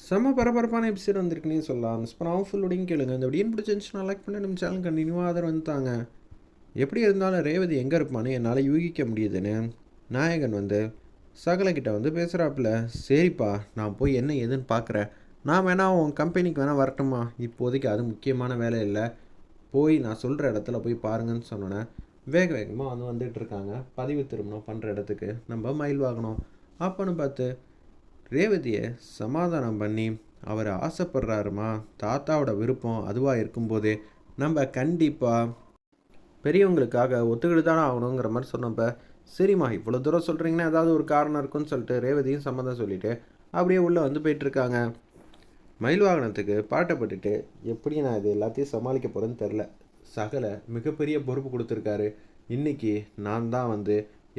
செம்ம பரபரப்பான எபிசோட் வந்திருக்குன்னே சொல்லலாம். மிஸ் பண்ணாமல் ஃபுல் உடையும் கேளுங்க. இந்த வீடியோ பிடிச்சிருந்துச்சுன்னா லைக் பண்ணி நம்ம சேனல் கண்டினியூவாக ஆதரவு வந்துட்டாங்க. எப்படி இருந்தாலும் ரேவதி எங்கே இருப்பான்னு என்னால் யூகிக்க முடியுதுன்னு நாயகன் சகலக்கிட்ட பேசுகிறாப்புல. சரிப்பா, நான் போய் என்ன ஏதுன்னு பார்க்குறேன். நான் வேணா உன் கம்பெனிக்கு வேணால் வரட்டுமா? இப்போதைக்கு அது முக்கியமான வேலை இல்லை. போய் நான் சொல்கிற இடத்துல போய் பாருங்கன்னு சொன்னோன்னே வேக வேகமாக வந்துட்டு இருக்காங்க. பதிவு திருமணம் பண்ணுற இடத்துக்கு நம்ம மயில் வாங்கணும். அப்போன்னு பார்த்து ரேவதியை சமாதானம் பண்ணி அவர் ஆசைப்படுறாருமா, தாத்தாவோட விருப்பம் அதுவாக இருக்கும்போதே நம்ம கண்டிப்பாக பெரியவங்களுக்காக ஒத்துக்கிட்டு தானே ஆகணுங்கிற மாதிரி சொன்னப்போ, சரிம்மா இவ்வளோ தூரம் சொல்கிறீங்கன்னா ஏதாவது ஒரு காரணம் இருக்குன்னு சொல்லிட்டு ரேவதியும் சம்மதம் சொல்லிவிட்டு அப்படியே உள்ளே போயிட்டுருக்காங்க. மயில் வாகனத்துக்கு பாட்டப்பட்டுட்டு எப்படி நான் இது எல்லாத்தையும் சமாளிக்க போகிறேன்னு தெரில. சகல மிகப்பெரிய பொறுப்பு கொடுத்துருக்காரு. இன்றைக்கி நான் தான்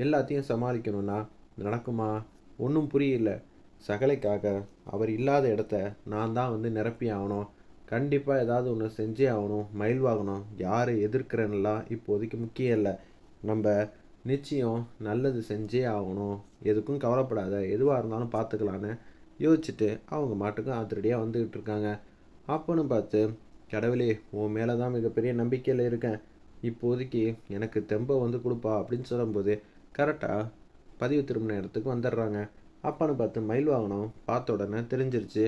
எல்லாத்தையும் சமாளிக்கணும்னா நடக்குமா? ஒன்றும் புரியல. சகலைக்காக அவர் இல்லாத இடத்த நான் தான் நிரப்பி ஆகணும். கண்டிப்பாக ஏதாவது ஒன்று செஞ்சே ஆகணும். மயில் வாகனம் யார் எதிர்க்கிறேன்னெலாம் இப்போதைக்கு முக்கியம் இல்லை. நம்ம நிச்சயம் நல்லது செஞ்சே ஆகணும். எதுக்கும் கவலைப்படாத, எதுவாக இருந்தாலும் பார்த்துக்கலான்னு யோசிச்சுட்டு அவங்க மாட்டுக்கும் ஆத்திரடியாக வந்துக்கிட்டு இருக்காங்க. அப்போன்னு பார்த்து, கடவுளே உன் மேலே தான் மிகப்பெரிய நம்பிக்கையில் இருக்கேன், இப்போதைக்கு எனக்கு தெம்பை கொடுப்பா அப்படின்னு சொல்லும்போது கரெக்டாக பதிவு திரும்பின இடத்துக்கு வந்துடுறாங்க. அப்பான்னு பார்த்து மயில் வாகனம் பார்த்த உடனே தெரிஞ்சிருச்சு.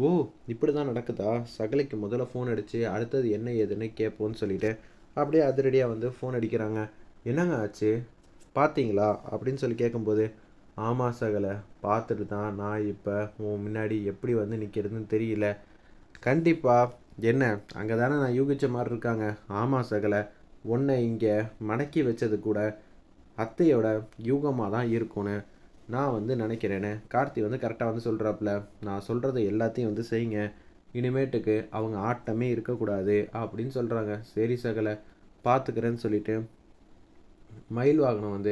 ஓ, இப்படி தான் நடக்குதா? சகலைக்கு முதல்ல ஃபோன் அடித்து அடுத்தது என்ன ஏதுன்னு கேட்போன்னு சொல்லிட்டு அப்படியே அதிரடியாக ஃபோன் அடிக்கிறாங்க. என்னங்க ஆச்சு பார்த்தீங்களா அப்படின்னு சொல்லி கேட்கும்போது, ஆமாம் சகலை, பார்த்துட்டு தான் நான் இப்போ உன் முன்னாடி எப்படி நிற்கிறதுன்னு தெரியல. கண்டிப்பாக என்ன அங்கே தானே நான் யூகிச்ச மாதிரி இருக்காங்க. ஆமாம் சகலை, உன்னை இங்கே மடக்கி வச்சது கூட அத்தையோட யூகமாக தான் இருக்கும்னு நான் நினைக்கிறேன்னு கார்த்தி கரெக்டாக சொல்கிறாப்புல. நான் சொல்கிறத எல்லாத்தையும் செய்யுங்க. இனிமேட்டுக்கு அவங்க ஆட்டமே இருக்கக்கூடாது அப்படின்னு சொல்கிறாங்க. சரி சகலை, பார்த்துக்கிறேன்னு சொல்லிட்டு மயில் வாகனம்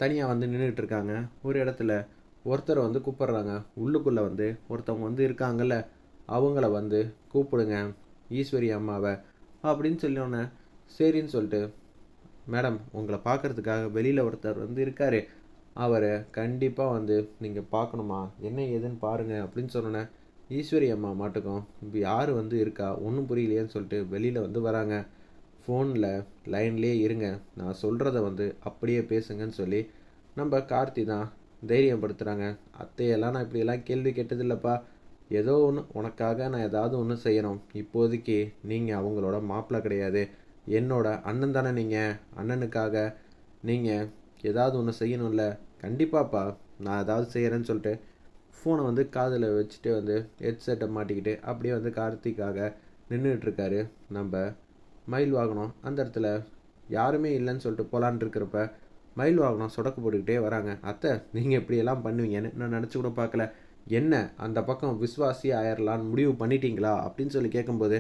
தனியாக நின்றுட்டு இருக்காங்க. ஒரு இடத்துல ஒருத்தரை கூப்பிட்றாங்க. உள்ளுக்குள்ளே ஒருத்தவங்க இருக்காங்கல்ல, அவங்கள கூப்பிடுங்க, ஈஸ்வரி அம்மாவை அப்படின்னு சொல்லினோன்னே சரின்னு சொல்லிட்டு, மேடம் உங்களை பார்க்குறதுக்காக வெளியில் ஒருத்தர் இருக்கார், அவரை கண்டிப்பாக நீங்கள் பார்க்கணுமா, என்ன ஏதுன்னு பாருங்கள் அப்படின்னு சொன்னேன். ஈஸ்வரி அம்மா மாட்டுக்கும் இப்போ யார் இருக்கா ஒன்றும் புரியலையேன்னு சொல்லிட்டு வெளியில் வராங்க. ஃபோனில் லைன்லேயே இருங்க, நான் சொல்கிறத அப்படியே பேசுங்கன்னு சொல்லி நம்ம கார்த்தி தான் தைரியப்படுத்துகிறாங்க. அத்தையெல்லாம் நான் இப்படியெல்லாம் கேள்வி கேட்டதில்லைப்பா. ஏதோ ஒன்று உனக்காக நான் ஏதாவது ஒன்று செய்யணும். இப்போதைக்கு நீங்கள் அவங்களோட மாப்பிள்ளை கிடையாது, என்னோட அண்ணன் தானே. நீங்கள் அண்ணனுக்காக நீங்கள் ஏதாவது ஒன்று செய்யணும்ல. கண்டிப்பாப்பா, நான் ஏதாவது செய்கிறேன்னு சொல்லிட்டு ஃபோனை காதில் வச்சுட்டு ஹெட்செட்டை மாட்டிக்கிட்டு அப்படியே கார்த்திக்காக நின்றுட்டுருக்காரு நம்ம மயில் வாகனம். அந்த இடத்துல யாருமே இல்லைன்னு சொல்லிட்டு போகலான் இருக்கிறப்ப மயில் வாகனம் சொடக்கு போட்டுக்கிட்டே வராங்க. அத்தை, நீங்கள் இப்படியெல்லாம் பண்ணுவீங்கன்னு நான் நினச்சி கூட பார்க்கல. என்ன அந்த பக்கம் விஸ்வாசி ஆயிரலான்னு முடிவு பண்ணிட்டீங்களா அப்படின்னு சொல்லி கேட்கும்போது,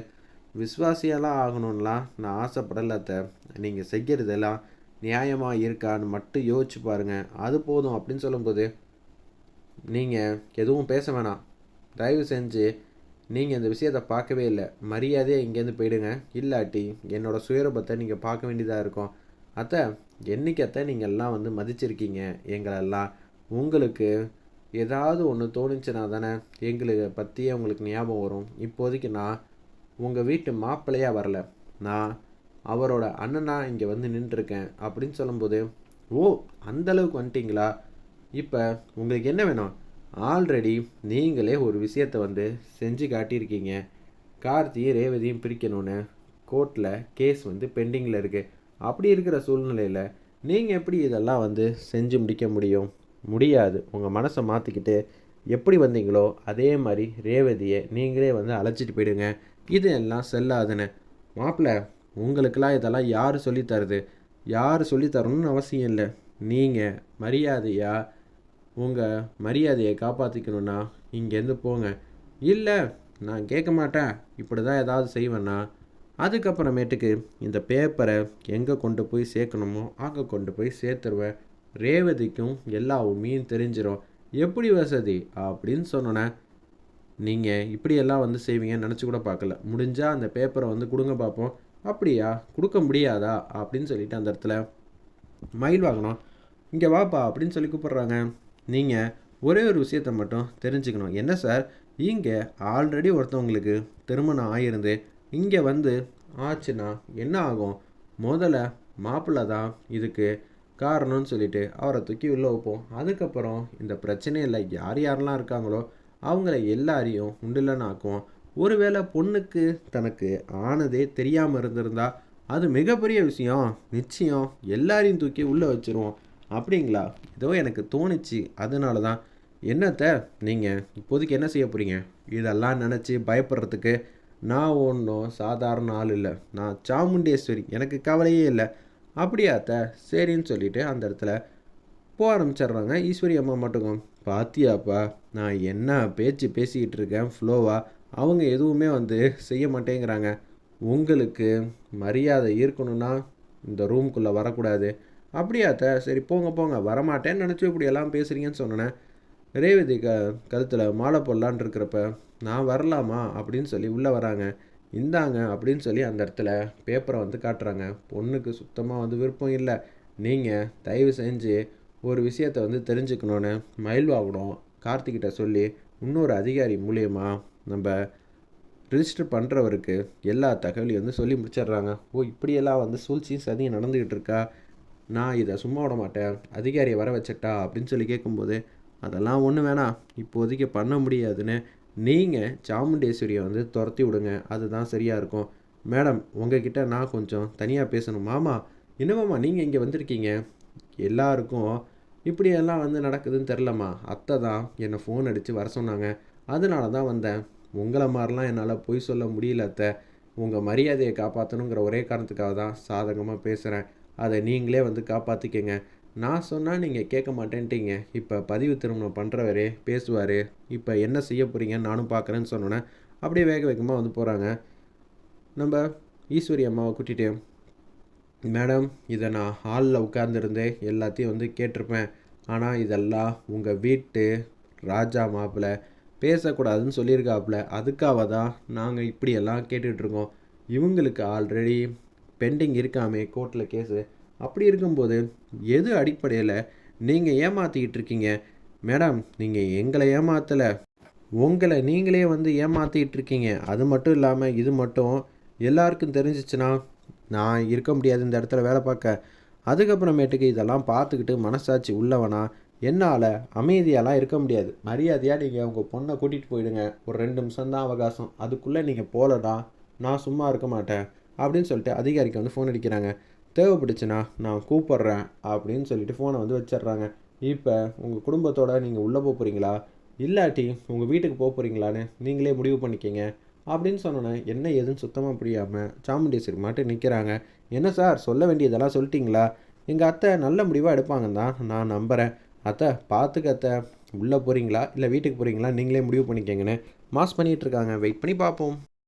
விஸ்வாசியெல்லாம் ஆகணும்லாம் நான் ஆசைப்படலை அத்தை. நீங்கள் செய்கிறதெல்லாம் நியாயமாக இருக்கான்னு மட்டும் யோசிச்சு பாருங்கள், அது போதும் அப்படின்னு சொல்லும்போது, நீங்கள் எதுவும் பேச வேணாம், தயவு செஞ்சு நீங்கள் இந்த விஷயத்தை பார்க்கவே இல்லை, மரியாதையாக இங்கேருந்து போயிடுங்க. இல்லாட்டி என்னோடய சுயரூபத்தை நீங்கள் பார்க்க வேண்டியதாக இருக்கும். அத்தை, என்றைக்கு அத்தை நீங்கள் எல்லாம் மதிச்சிருக்கீங்க எங்களெல்லாம். உங்களுக்கு ஏதாவது ஒன்று தோணுச்சுன்னா தானே எங்களுக்கு பற்றியே உங்களுக்கு ஞாபகம் வரும். இப்போதைக்கு நான் உங்கள் வீட்டு மாப்பிள்ளையாக வரல, நான் அவரோட அண்ணனா இங்கே நின்றுருக்கேன் அப்படின்னு சொல்லும்போது, ஓ அந்தளவுக்கு வந்துட்டிங்களா, இப்போ உங்களுக்கு என்ன வேணும்? ஆல்ரெடி நீங்களே ஒரு விஷயத்தை செஞ்சு காட்டியிருக்கீங்க. கார்த்தியும் ரேவதியும் பிரிக்கணும்னு கோர்ட்டில் கேஸ் பெண்டிங்கில் இருக்குது. அப்படி இருக்கிற சூழ்நிலையில் நீங்கள் எப்படி இதெல்லாம் செஞ்சு முடிக்க முடியும்? முடியாது. உங்கள் மனசை மாற்றிக்கிட்டு எப்படி வந்தீங்களோ அதே மாதிரி ரேவதியை நீங்களே அழைச்சிட்டு போயிடுங்க. இது எல்லாம் செல்லாதுன்னு. மாப்பிள்ளை, உங்களுக்கெல்லாம் இதெல்லாம் யார் சொல்லித்தருது? யார் சொல்லித்தரணும்னு அவசியம் இல்லை. நீங்கள் மரியாதையாக உங்கள் மரியாதையை காப்பாற்றிக்கணுன்னா இங்கேருந்து போங்க. இல்லை நான் கேட்க மாட்டேன், இப்படி தான் ஏதாவது செய்வேன்னா அதுக்கப்புறமேட்டுக்கு இந்த பேப்பரை எங்கே கொண்டு போய் சேர்க்கணுமோ அங்கே கொண்டு போய் சேர்த்துருவேன். ரேவதிக்கும் எல்லா உண்மையும் தெரிஞ்சிடும். எப்படி வசதி அப்படின்னு சொன்னோன்னே, நீங்கள் இப்படியெல்லாம் செய்வீங்கன்னு நினச்சி கூட பார்க்கல. முடிஞ்சால் அந்த பேப்பரை கொடுங்க பார்ப்போம். அப்படியா, கொடுக்க முடியாதா அப்படின்னு சொல்லிட்டு அந்த இடத்துல மயில் வாகனம் இங்கே வாப்பா அப்படின்னு சொல்லி கூப்பிட்றாங்க. நீங்கள் ஒரே ஒரு விஷயத்தை மட்டும் தெரிஞ்சுக்கணும். என்ன சார், இங்கே ஆல்ரெடி ஒருத்தவங்களுக்கு திருமணம் ஆகிருந்து இங்கே வந்து ஆச்சுன்னா என்ன ஆகும்? முதல்ல மாப்பிள்ளை தான் இதுக்கு காரணம்னு சொல்லிட்டு அவரை தூக்கி உள்ளே வைப்போம். அதுக்கப்புறம் இந்த பிரச்சனையில் யார் யாரெல்லாம் இருக்காங்களோ அவங்கள எல்லாரையும் உண்டுலன்னு ஆக்குவோம். ஒருவேளை பொண்ணுக்கு தனக்கு ஆனதே தெரியாமல் இருந்திருந்தா அது மிகப்பெரிய விஷயம். நிச்சயம் எல்லாரையும் தூக்கி உள்ளே வச்சுருவோம். அப்படிங்களா? ஏதோ எனக்கு தோணுச்சு, அதனால தான். என்னத்த நீங்கள் இப்போதைக்கு என்ன செய்ய போகிறீங்க? இதெல்லாம் நினச்சி பயப்படுறதுக்கு நான் ஒன்றும் சாதாரண ஆள் இல்லை. நான் சாமுண்டேஸ்வரி, எனக்கு கவலையே இல்லை. அப்படியாத்த? சரின்னு சொல்லிட்டு அந்த இடத்துல போக ஆரம்பிச்சிடுறாங்க. ஈஸ்வரி அம்மா மட்டும், பாத்தியாப்பா நான் என்ன பேச்சு பேசிக்கிட்டு இருக்கேன் ஃப்ளோவாக, அவங்க எதுவுமே வந்து செய்ய மாட்டேங்கிறாங்க. உங்களுக்கு மரியாதை இருக்கணும்னா இந்த ரூம்குள்ளே வரக்கூடாது. அப்படியாத்த? சரி போங்க போங்க, வரமாட்டேன்னு நினச்சி இப்படியெல்லாம் பேசுகிறீங்கன்னு சொன்னேன். ரேவதி கழுத்தில் மாலை போடலான் இருக்கிறப்ப நான் வரலாமா அப்படின்னு சொல்லி உள்ளே வராங்க. இந்தாங்க அப்படின்னு சொல்லி அந்த இடத்துல பேப்பரை வந்து காட்டுறாங்க. பொண்ணுக்கு சுத்தமாக வந்து விருப்பம் இல்லை. நீங்கள் தயவு செஞ்சு ஒரு விஷயத்தை வந்து தெரிஞ்சுக்கணுன்னு மயில்வாகணும் கார்த்திகிட்ட சொல்லி இன்னொரு அதிகாரி மூலியமா நம்ம ரிஜிஸ்டர் பண்ணுறவருக்கு எல்லா தகவலையும் வந்து சொல்லி முடிச்சிடுறாங்க. ஓ, இப்படியெல்லாம் வந்து சூழ்ச்சியும் சதியும் நடந்துக்கிட்டு இருக்கா, நான் இதை சும்மா விட மாட்டேன், அதிகாரியை வர வச்சட்டா அப்படின்னு சொல்லி கேட்கும்போது, அதெல்லாம் ஒன்றும் வேணாம், இப்போதைக்கு பண்ண முடியாதுன்னு நீங்கள் சாமுண்டேஸ்வரியை வந்து துரத்தி விடுங்க, அதுதான் சரியாக இருக்கும். மேடம், உங்ககிட்ட நான் கொஞ்சம் தனியாக பேசணும். மாமா, என்னமாம்மா நீங்கள் இங்கே வந்திருக்கீங்க? எல்லாருக்கும் இப்படியெல்லாம் வந்து நடக்குதுன்னு தெரிலம்மா. அத்தை தான் என்னை ஃபோன் அடித்து வர சொன்னாங்க, அதனால தான் வந்தேன். உங்களை மாதிரிலாம் என்னால் பொய் சொல்ல முடியல அத்தை. உங்கள் மரியாதையை காப்பாற்றணுங்கிற ஒரே காரணத்துக்காக தான் சாதகமாக பேசுகிறேன். அதை நீங்களே வந்து காப்பாற்றிக்கங்க. நான் சொன்னால் நீங்கள் கேட்க மாட்டேன்ட்டீங்க. இப்போ பதிவு திருமணம் பண்ணுறவரே பேசுவார். இப்போ என்ன செய்ய போகிறீங்கன்னு நானும் பார்க்குறேன்னு சொன்னோன்னே அப்படியே வேக வேகமாக வந்து போகிறாங்க. நம்ம ஈஸ்வரி அம்மாவை கூட்டிகிட்டு, மேடம், இதை நான் ஹாலில் உட்கார்ந்துருந்தே எல்லாத்தையும் வந்து கேட்டிருப்பேன். ஆனால் இதெல்லாம் உங்கள் வீட்டு ராஜா மாப்பிள்ளை பேசக்கூடாதுன்னு சொல்லியிருக்காப்புல. அதுக்காக தான் நாங்கள் இப்படியெல்லாம் கேட்டுட்ருக்கோம். இவங்களுக்கு ஆல்ரெடி பெண்டிங் இருக்காமே கோர்ட்டில் கேஸு. அப்படி இருக்கும்போது எது அடிப்படையில் நீங்கள் ஏமாற்றிக்கிட்டு இருக்கீங்க? மேடம், நீங்கள் எங்களை ஏமாற்றலை, உங்களை நீங்களே வந்து ஏமாற்றிக்கிட்டு இருக்கீங்க. அது மட்டும் இல்லாமல் இது மட்டும் எல்லாருக்கும் தெரிஞ்சிச்சுன்னா நான் இருக்க முடியாது இந்த இடத்துல வேலை பார்க்க. அதுக்கப்புறமேட்டுக்கு இதெல்லாம் பார்த்துக்கிட்டு மனசாட்சி உள்ளவனா என்னால் அமைதியாலாம் இருக்க முடியாது. மரியாதையாக நீங்கள் உங்கள் பொண்ணை கூட்டிகிட்டு போயிடுங்க. ஒரு 2 நிமிஷம்தான் அவகாசம், அதுக்குள்ளே நீங்கள் போகலடா நான் சும்மா இருக்க மாட்டேன் அப்படின்னு சொல்லிட்டு அதிகாரிக்கு வந்து ஃபோன் அடிக்கிறாங்க. தேவைப்பட்டுச்சுன்னா நான் கூப்பிட்றேன் அப்படின்னு சொல்லிட்டு ஃபோனை வந்து வச்சிட்றாங்க. இப்போ உங்கள் குடும்பத்தோடு நீங்கள் உள்ளே போக போகிறீங்களா, இல்லாட்டி உங்கள் வீட்டுக்கு போக போகிறீங்களான்னு நீங்களே முடிவு பண்ணிக்கிங்க அப்படின்னு சொன்னோன்னே என்ன ஏதுன்னு சுத்தமாக புரியாமல் சாமுண்டேஸ்வரி மட்டும் நிற்கிறாங்க. என்ன சார், சொல்ல வேண்டியதெல்லாம் சொல்லிட்டீங்களா? எங்கள் அத்தை நல்ல முடிவாக எடுப்பாங்கன்னு தான் நான் நம்புகிறேன். அத்தை பார்த்துக்க அத்தை, உள்ளே போகிறீங்களா இல்லை வீட்டுக்கு போகிறீங்களா நீங்களே முடிவு பண்ணிக்கங்கன்னு மாஸ் பண்ணிகிட்ருக்காங்க. வெயிட் பண்ணி பார்ப்போம்.